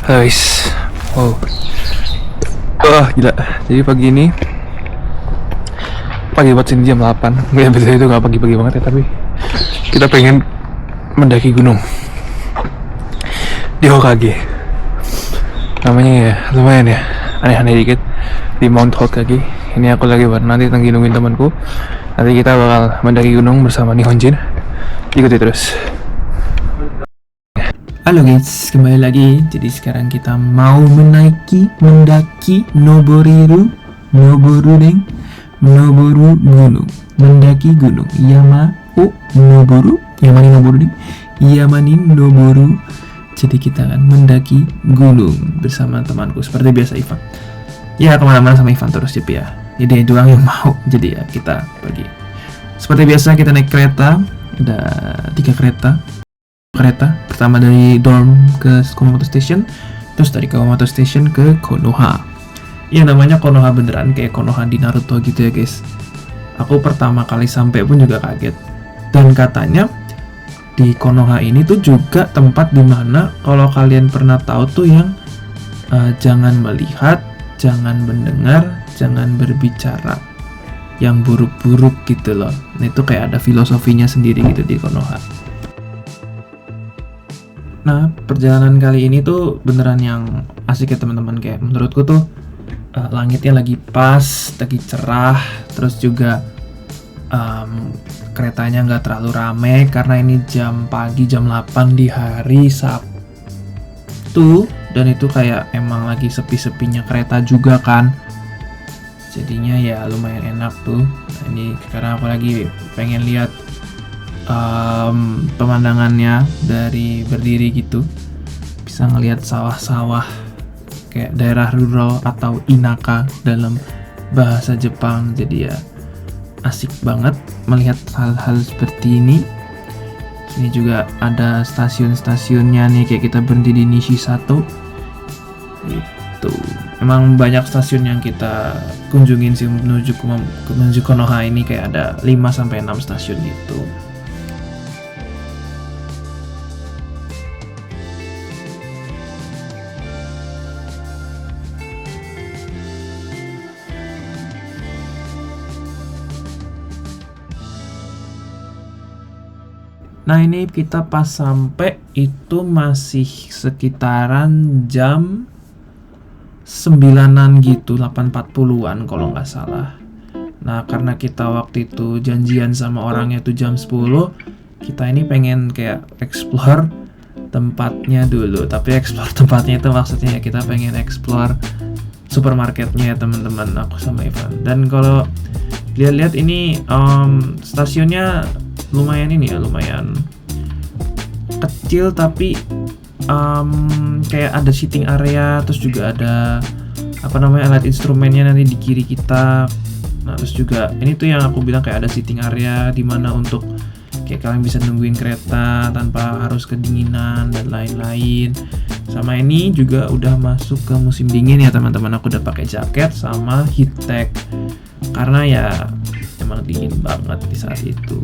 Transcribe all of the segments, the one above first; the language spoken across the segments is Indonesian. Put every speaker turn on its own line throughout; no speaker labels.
Guys, wow, wah gila. Jadi pagi ini pagi buat sini jam 8. Ya betul, itu nggak pagi-pagi banget ya, tapi kita pengen mendaki gunung di Hokage. Namanya ya lumayan ya, aneh-aneh dikit, di Mount Hokage. Ini aku lagi nanti nungguin temanku. Nanti kita bakal mendaki gunung bersama Nihonjin. Ikuti terus. Halo guys, kembali lagi. Jadi sekarang kita mau mendaki Noboru Gunung. Mendaki gunung Yamani Noboru. Jadi kita akan mendaki gunung bersama temanku. Seperti biasa Ivan. Ya kemana-mana sama Ivan terus ya. Jadi doang yang mau. Jadi ya kita pergi. Seperti biasa kita naik kereta. Ada 3 kereta. Pertama dari dorm ke Kumamoto Station, terus dari Kumamoto Station ke Konoha. Ya namanya Konoha beneran kayak Konoha di Naruto gitu ya guys. Aku pertama kali sampai pun juga kaget. Dan katanya di Konoha ini tuh juga tempat dimana kalau kalian pernah tahu tuh yang jangan melihat, jangan mendengar, jangan berbicara, yang buruk-buruk gitu loh. Nah itu kayak ada filosofinya sendiri gitu di Konoha. Nah, perjalanan kali ini tuh beneran yang asik ya teman-teman. Kayak menurutku tuh langitnya lagi pas, lagi cerah. Terus juga keretanya nggak terlalu rame karena ini jam pagi, jam 8 di hari Sabtu. Dan itu kayak emang lagi sepi-sepinya kereta juga kan. Jadinya ya lumayan enak tuh. Nah, ini sekarang aku lagi pengen lihat pemandangannya dari berdiri gitu, bisa ngelihat sawah-sawah kayak daerah rural atau inaka dalam bahasa Jepang. Jadi ya asik banget melihat hal-hal seperti ini. Ini juga ada stasiun-stasiunnya nih, kayak kita berhenti di Nishisato gitu. Emang banyak stasiun yang kita kunjungin sih menuju Konoha ini, kayak ada 5-6 stasiun gitu. Nah ini kita pas sampai itu masih sekitaran jam 9-an gitu, 8.40-an kalau nggak salah. Nah karena kita waktu itu janjian sama orangnya tuh jam 10, kita ini pengen kayak explore tempatnya dulu. Tapi explore tempatnya itu maksudnya ya kita pengen explore supermarketnya ya teman-teman, aku sama Ivan. Dan kalau lihat-lihat ini stasiunnya lumayan kecil, tapi kayak ada sitting area, terus juga ada alat instrumennya nanti di kiri kita. Nah terus juga ini tuh yang aku bilang kayak ada sitting area dimana untuk kayak kalian bisa nungguin kereta tanpa harus kedinginan dan lain-lain. Sama ini juga udah masuk ke musim dingin ya teman-teman, aku udah pakai jaket sama heat tech karena ya emang dingin banget di saat itu.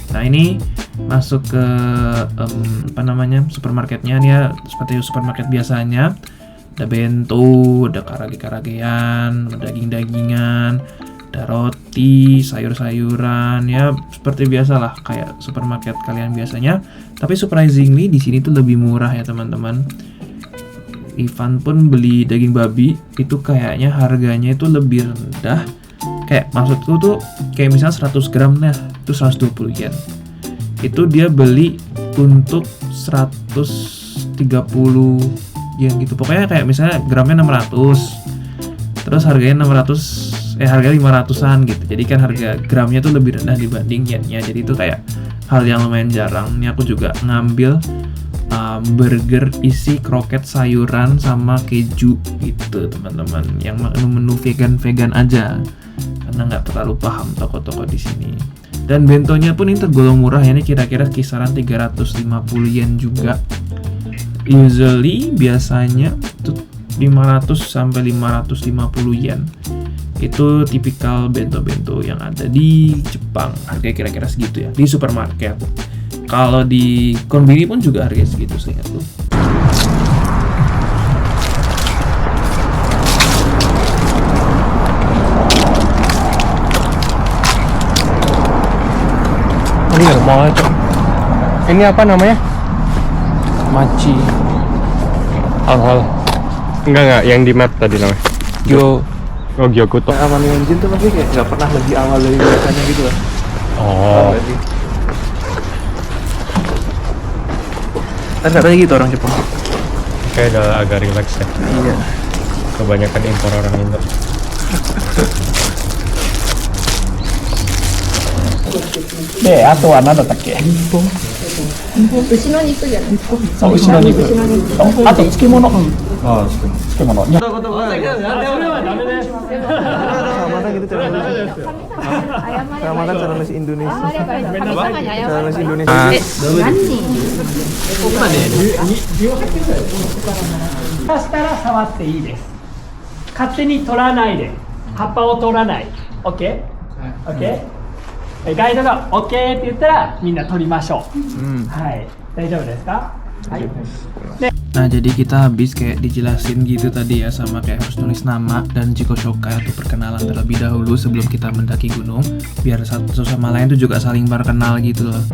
Nah ini masuk ke supermarketnya dia seperti supermarket biasanya. Ada bento, ada karage-karagean, ada daging-dagingan, ada roti, sayur-sayuran, ya seperti biasalah kayak supermarket kalian biasanya. Tapi surprisingly di sini tuh lebih murah ya teman-teman. Ivan pun beli daging babi, itu kayaknya harganya itu lebih rendah. Kayak maksudku tuh kayak misalnya 100 gram nah itu 120 yen. Itu dia beli untuk 130 yen gitu. Pokoknya kayak misalnya gramnya 600. Terus harganya 500-an gitu. Jadi kan harga gramnya tuh lebih rendah dibanding yennya. Jadi itu kayak hal yang lumayan jarang. Ini aku juga ngambil burger isi kroket sayuran sama keju gitu teman-teman. Yang menu vegan aja. Karena nggak terlalu paham toko-toko di sini. Dan bentonya pun ini tergolong murah ya, ini kira-kira kisaran 350 yen juga. Usually biasanya tuh 500 sampai 550 yen. Itu tipikal bento-bento yang ada di Jepang. Harganya kira-kira segitu ya, di supermarket. Kalau di konbini pun juga harganya segitu seingat lu.
Ini apa namanya?
Machi.
Hal-hal. Enggak, yang di map tadi namanya. Oh, Gyokuto.
Aman engine tuh pasti kayak nggak pernah lebih awal dari biasanya gitu lah.
Oh.
Kan katanya gitu orang Jepang.
Kayak udah agak relax ya.
Iya.
Kebanyakan impor orang Indo.
で、あとは何だったっけ？
牛の肉じゃないですか。
そう、牛の肉。
牛の肉。
あと漬物。ああ、漬物。いや、
sama
gitu cara nulis. Sama kan cara nulis Indonesia. Cara nulis Indonesia.
したら触っていいです。勝手に取らないで、葉っぱを取らない。OK？OK？ガイドが OK って言ったらみんな取りましょう。はい。大丈夫ですか？はい。
Nah, jadi kita habis kayak dijelasin gitu tadi ya, sama kayak harus nulis nama dan jikoshokai atau perkenalan terlebih dahulu sebelum kita mendaki gunung, biar satu sama lain tuh juga saling berkenal gitu loh.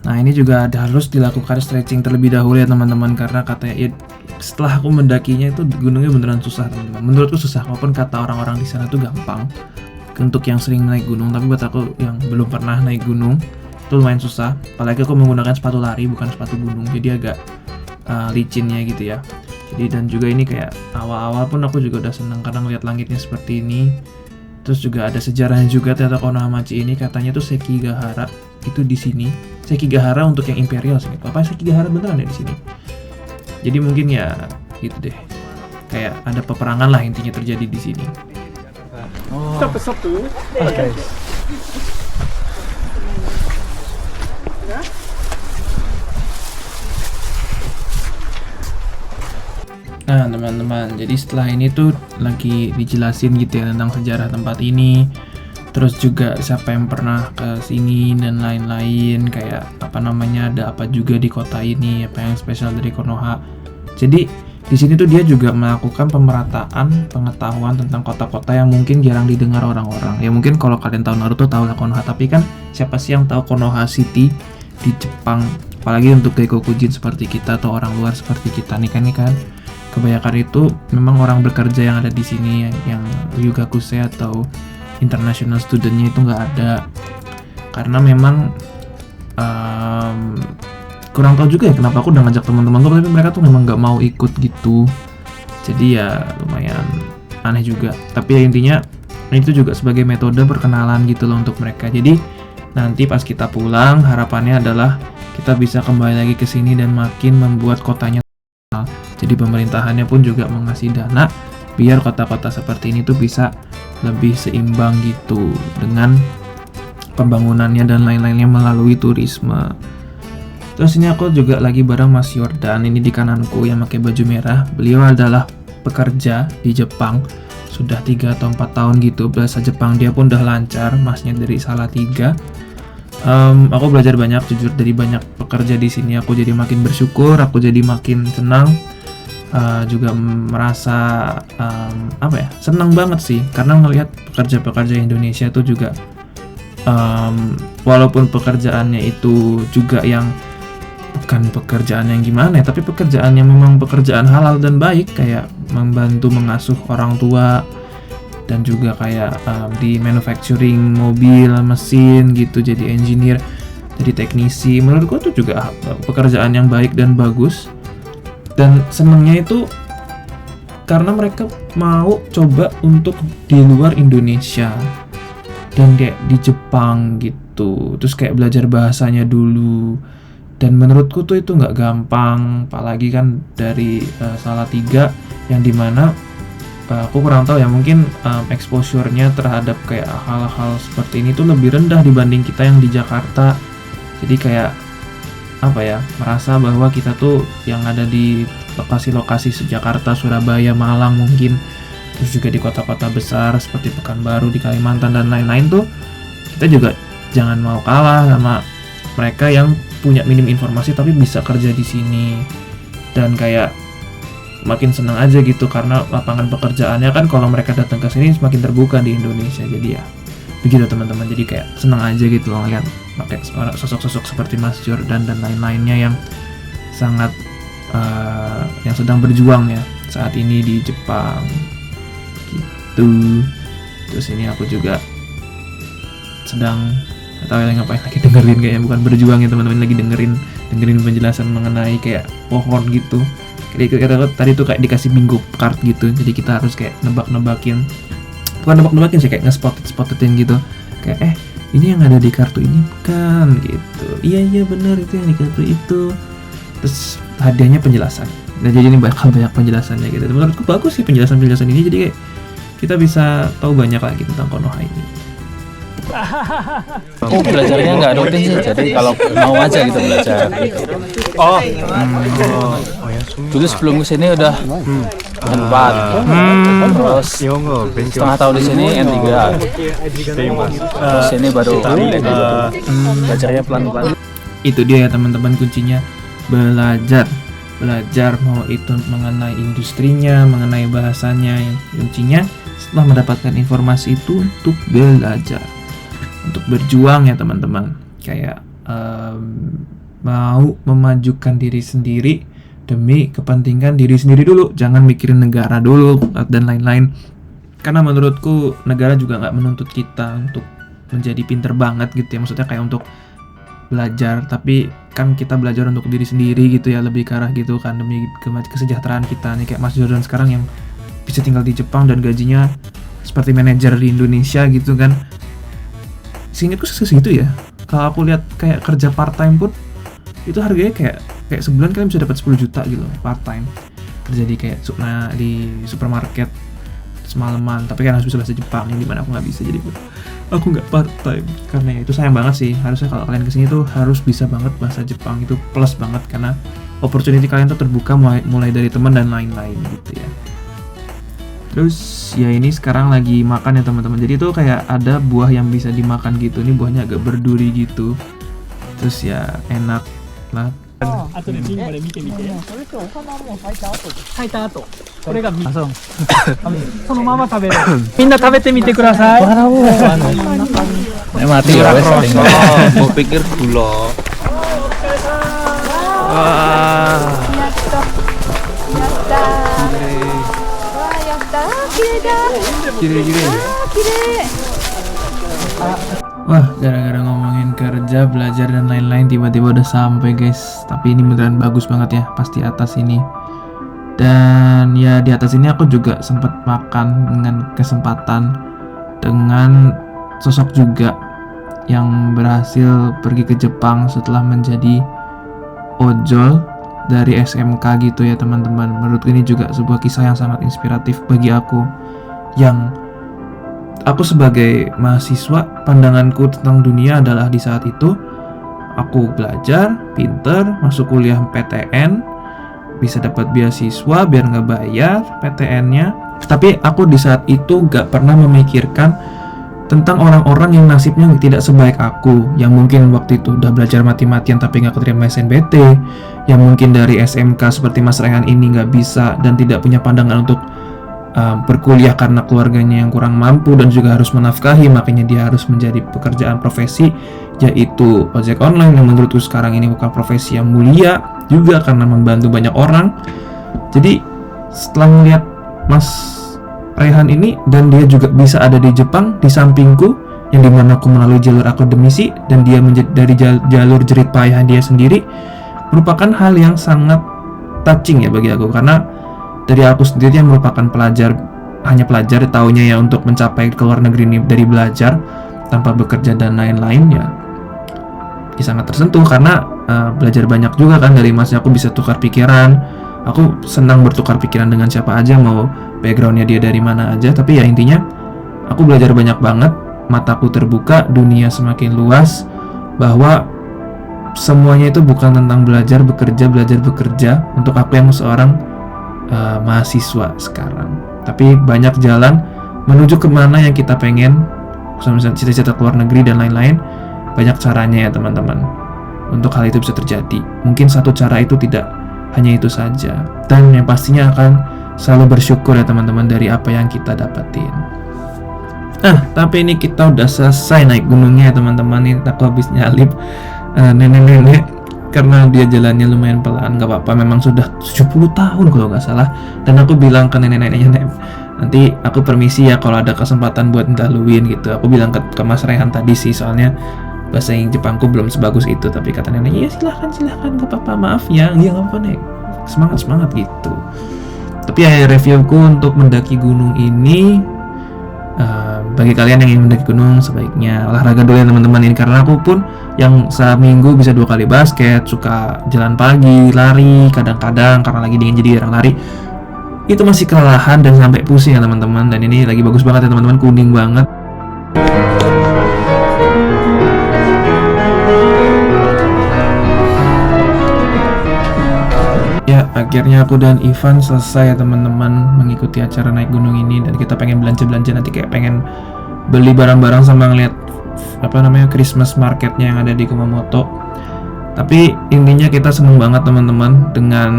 Nah, ini juga harus dilakukan stretching terlebih dahulu ya teman-teman, karena katanya ya, setelah aku mendakinya itu gunungnya beneran susah teman-teman. Menurutku susah, walaupun kata orang-orang di sana tuh gampang untuk yang sering naik gunung, tapi buat aku yang belum pernah naik gunung itu lumayan susah. Apalagi aku menggunakan sepatu lari bukan sepatu gunung, jadi agak licinnya gitu ya. Jadi dan juga ini kayak awal-awal pun aku juga udah seneng karena ngeliat langitnya seperti ini. Terus juga ada sejarahnya juga, ternyata Konohamachi ini katanya tuh Sekigahara itu di sini. Sekigahara untuk yang imperial sih. Apa Sekigahara beneran ya di sini? Jadi mungkin ya gitu deh. Kayak ada peperangan lah intinya terjadi di sini.
Stop.
Oke. Nah teman-teman, jadi setelah ini tuh lagi dijelasin gitu ya tentang sejarah tempat ini, terus juga siapa yang pernah ke sini dan lain-lain, kayak apa namanya, ada apa juga di kota ini, apa yang spesial dari Konoha. Jadi di sini tuh dia juga melakukan pemerataan pengetahuan tentang kota-kota yang mungkin jarang didengar orang-orang. Ya mungkin kalau kalian tahu Naruto tahu lah Konoha, tapi kan siapa sih yang tahu Konoha City di Jepang? Apalagi untuk Gaikokujin seperti kita atau orang luar seperti kita nih kan. Kebanyakan itu memang orang bekerja yang ada di sini yang Ryugakusei atau international studentnya itu nggak ada, karena memang kurang tahu juga ya kenapa aku udah ngajak teman-temanku tapi mereka tuh memang nggak mau ikut gitu. Jadi ya lumayan aneh juga, tapi ya intinya itu juga sebagai metode perkenalan gitu loh untuk mereka. Jadi nanti pas kita pulang harapannya adalah kita bisa kembali lagi ke sini dan makin membuat kotanya. Jadi pemerintahannya pun juga mengasih dana biar kota-kota seperti ini tuh bisa lebih seimbang gitu dengan pembangunannya dan lain-lainnya melalui turisme. Terus ini aku juga lagi bareng Mas Yordan, ini di kananku yang pakai baju merah. Beliau adalah pekerja di Jepang sudah 3 atau 4 tahun gitu. Bahasa Jepang dia pun udah lancar, masnya dari Salatiga. Aku belajar banyak jujur dari banyak pekerja di sini. Aku jadi makin bersyukur, aku jadi makin senang. Juga merasa senang banget sih karena ngelihat pekerja-pekerja Indonesia itu juga walaupun pekerjaannya itu juga yang bukan pekerjaan yang gimana ya, tapi pekerjaan yang memang pekerjaan halal dan baik, kayak membantu mengasuh orang tua dan juga kayak di manufacturing mobil, mesin gitu, jadi engineer, jadi teknisi. Menurutku itu juga pekerjaan yang baik dan bagus. Dan senangnya itu karena mereka mau coba untuk di luar Indonesia dan kayak di Jepang gitu, terus kayak belajar bahasanya dulu. Dan menurutku tuh itu nggak gampang, apalagi kan dari Salatiga yang dimana aku kurang tahu ya, mungkin exposure-nya terhadap kayak hal-hal seperti ini tuh lebih rendah dibanding kita yang di Jakarta. Jadi kayak merasa bahwa kita tuh yang ada di lokasi-lokasi Jakarta, Surabaya, Malang mungkin terus juga di kota-kota besar seperti Pekanbaru di Kalimantan dan lain-lain tuh, kita juga jangan mau kalah sama mereka yang punya minim informasi tapi bisa kerja di sini. Dan kayak makin senang aja gitu karena lapangan pekerjaannya kan kalau mereka datang ke sini semakin terbuka di Indonesia. Jadi ya begitu teman-teman, jadi kayak senang aja gitu loh lihat pakai sosok-sosok seperti Mas Jordan dan lain-lainnya yang sangat yang sedang berjuang ya saat ini di Jepang gitu. Terus ini aku juga sedang atau ngapain lagi dengerin, kayaknya bukan berjuang ya teman-teman, lagi dengerin penjelasan mengenai kayak pohon gitu. Jadi kita tadi tuh kayak dikasih bingo card gitu, jadi kita harus kayak nebak-nebakin, bukan nebak-nebakin sih, kayak nge-spotted-spotted-in gitu, kayak ini yang ada di kartu ini kan gitu, iya benar itu yang di kartu itu. Terus hadiahnya penjelasan, nah jadi ini banyak penjelasannya gitu. Menurutku bagus sih penjelasan ini, jadi kayak kita bisa tahu banyak lagi tentang Konoha ini.
Aku belajarnya nggak rutin sih, jadi kalau mau aja gitu belajar. Dulu sebelum kesini udah N4, terus setengah tahun di sini N3, terus ini baru belajarnya pelan-pelan.
Itu dia ya teman-teman, kuncinya belajar mau itu mengenai industrinya, mengenai bahasanya. Kuncinya setelah mendapatkan informasi itu untuk belajar, untuk berjuang ya teman-teman, kayak mau memajukan diri sendiri demi kepentingan diri sendiri dulu, jangan mikirin negara dulu dan lain-lain. Karena menurutku negara juga nggak menuntut kita untuk menjadi pinter banget gitu ya, maksudnya kayak untuk belajar, tapi kan kita belajar untuk diri sendiri gitu ya, lebih ke arah gitu kan, demi kesejahteraan kita nih. Kayak Mas Jordan sekarang yang bisa tinggal di Jepang dan gajinya seperti manajer di Indonesia gitu kan. Seingatku segitu ya. Kalau aku lihat kayak kerja part time pun itu harganya kayak sebulan kalian bisa dapat 10 juta gitu part time. Kerja di kayak di supermarket semalaman, tapi kan harus bisa bahasa Jepang yang dimana aku nggak bisa, jadi aku nggak part time. Karena itu sayang banget sih. Harusnya kalau kalian kesini tuh harus bisa banget bahasa Jepang, itu plus banget karena opportunity kalian tuh terbuka mulai dari teman dan lain-lain gitu ya. Terus ya ini sekarang lagi makan ya teman-teman. Jadi tuh kayak ada buah yang bisa dimakan gitu. Ini buahnya agak berduri gitu. Terus ya enak lah.
あとでピンまで見てみて。
それってお花もう咲いた後
咲いた後、これがそのまま食べる。みんな食べてみてください。
Mati ya wes. Mau pikir gula.
Wah.
やったわー、やったー、綺麗だ。
Gile-gile.
綺麗。
Wah, gara-gara ngomongin kerja, belajar dan lain-lain tiba-tiba udah sampai guys. Tapi ini beneran bagus banget ya, pas di atas ini. Dan ya di atas ini aku juga sempat makan dengan kesempatan dengan sosok juga yang berhasil pergi ke Jepang setelah menjadi ojol dari SMK gitu ya teman-teman. Menurutku ini juga sebuah kisah yang sangat inspiratif bagi aku, yang aku sebagai mahasiswa, pandanganku tentang dunia adalah di saat itu aku belajar, pinter, masuk kuliah PTN, bisa dapat beasiswa biar nggak bayar PTN-nya. Tapi aku di saat itu nggak pernah memikirkan tentang orang-orang yang nasibnya tidak sebaik aku, yang mungkin waktu itu udah belajar mati-matian tapi nggak keterima SNBT, yang mungkin dari SMK seperti Mas Rehan ini nggak bisa dan tidak punya pandangan untuk berkuliah karena keluarganya yang kurang mampu dan juga harus menafkahi, makanya dia harus menjadi pekerjaan profesi yaitu ojek online, yang menurutku sekarang ini bukan profesi yang mulia juga karena membantu banyak orang. Jadi setelah melihat Mas Rehan ini dan dia juga bisa ada di Jepang di sampingku, yang dimana aku melalui jalur akademisi dan dia dari jalur jerit payah dia sendiri, merupakan hal yang sangat touching ya bagi aku, karena dari aku sendiri yang merupakan hanya pelajar, taunya ya untuk mencapai ke luar negeri ini dari belajar tanpa bekerja dan lain-lain, ya sangat tersentuh karena belajar banyak juga kan dari Masnya. Aku bisa tukar pikiran, aku senang bertukar pikiran dengan siapa aja, mau backgroundnya dia dari mana aja, tapi ya intinya aku belajar banyak banget, mataku terbuka, dunia semakin luas, bahwa semuanya itu bukan tentang belajar bekerja. Untuk aku yang seorang mahasiswa sekarang Tapi banyak jalan menuju kemana yang kita pengen, misalnya cita-cita keluar negeri dan lain-lain. Banyak caranya ya teman-teman untuk hal itu bisa terjadi. Mungkin satu cara itu tidak hanya itu saja, dan yang pastinya akan selalu bersyukur ya teman-teman dari apa yang kita dapetin. Tapi ini kita udah selesai naik gunungnya ya teman-teman. Ini aku habis nyalip nenek-nenek karena dia jalannya lumayan pelan. Gak apa-apa, memang sudah 70 tahun kalau gak salah. Dan aku bilang ke nenek-neneknya, nanti aku permisi ya kalau ada kesempatan buat ndaluin gitu. Aku bilang ke Mas Rehan tadi sih, soalnya bahasa Jepangku belum sebagus itu. Tapi kata nenek, iya silahkan gak apa-apa, maaf ya. Iya gak apa-apa nek, semangat gitu. Tapi ya reviewku untuk mendaki gunung ini, bagi kalian yang ingin mendaki gunung sebaiknya olahraga dulu ya teman-teman. Ini karena aku pun yang seminggu bisa 2 kali basket, suka jalan pagi, lari kadang-kadang karena lagi dingin jadi jarang lari, itu masih kelelahan dan sampai pusing ya teman-teman. Dan ini lagi bagus banget ya teman-teman, kuning banget. Ya, akhirnya aku dan Ivan selesai ya teman-teman mengikuti acara naik gunung ini, dan kita pengen belanja-belanja nanti, kayak pengen beli barang-barang sama ngeliat Christmas marketnya yang ada di Kumamoto. Tapi intinya kita seneng banget teman-teman dengan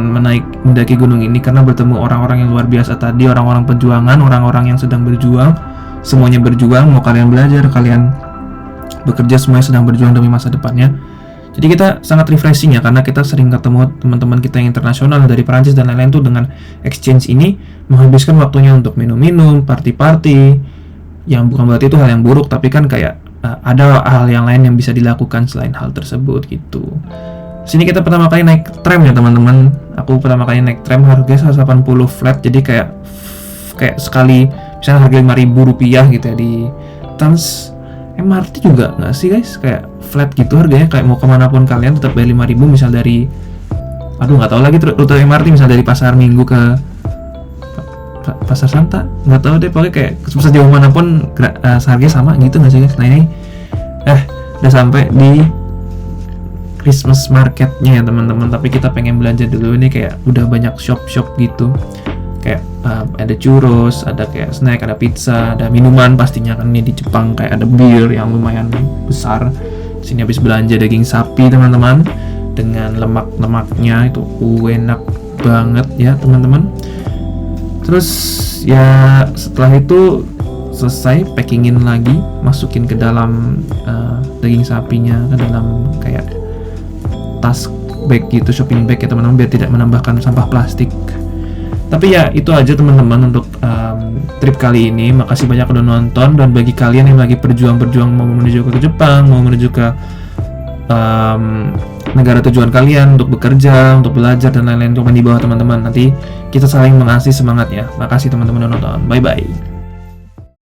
mendaki gunung ini karena bertemu orang-orang yang luar biasa tadi, orang-orang perjuangan, orang-orang yang sedang berjuang, semuanya berjuang, mau kalian belajar, kalian bekerja, semuanya sedang berjuang demi masa depannya. Jadi kita sangat refreshing ya, karena kita sering ketemu teman-teman kita yang internasional dari Perancis dan lain-lain tuh. Dengan exchange ini menghabiskan waktunya untuk minum-minum, party-party, yang bukan berarti itu hal yang buruk, tapi kan kayak ada hal yang lain yang bisa dilakukan selain hal tersebut gitu. Sini kita pertama kali naik tram ya teman-teman. Aku pertama kali naik tram, harganya 180 flat, jadi kayak sekali misalnya harga 5.000 rupiah gitu ya. Di Trans MRT juga nggak sih guys, kayak flat gitu harganya, kayak mau kemanapun kalian tetap bayar 5.000. Misal dari, nggak tahu lagi rute MRT, misal dari Pasar Minggu ke Pasar Santa, nggak tahu deh, pokoknya kayak sejauh manapun harganya sama gitu nggak sih guys. Nah ini udah sampai di Christmas marketnya ya teman-teman, tapi kita pengen belanja dulu. Ini kayak udah banyak shop-shop gitu, kayak ada churros, ada kayak snack, ada pizza, ada minuman pastinya kan, ini di Jepang kayak ada bir yang lumayan besar. Sini habis belanja daging sapi teman-teman dengan lemak-lemaknya, itu enak banget ya teman-teman. Terus ya setelah itu selesai, packingin lagi, masukin ke dalam daging sapinya ke dalam kayak tas bag gitu, shopping bag ya teman-teman, biar tidak menambahkan sampah plastik. Tapi ya itu aja teman-teman untuk trip kali ini. Makasih banyak udah nonton, dan bagi kalian yang lagi berjuang mau menuju ke Jepang, mau menuju ke negara tujuan kalian untuk bekerja, untuk belajar dan lain-lain, cuma di bawah teman-teman. Nanti kita saling mengasih semangat ya. Makasih teman-teman udah nonton. Bye bye.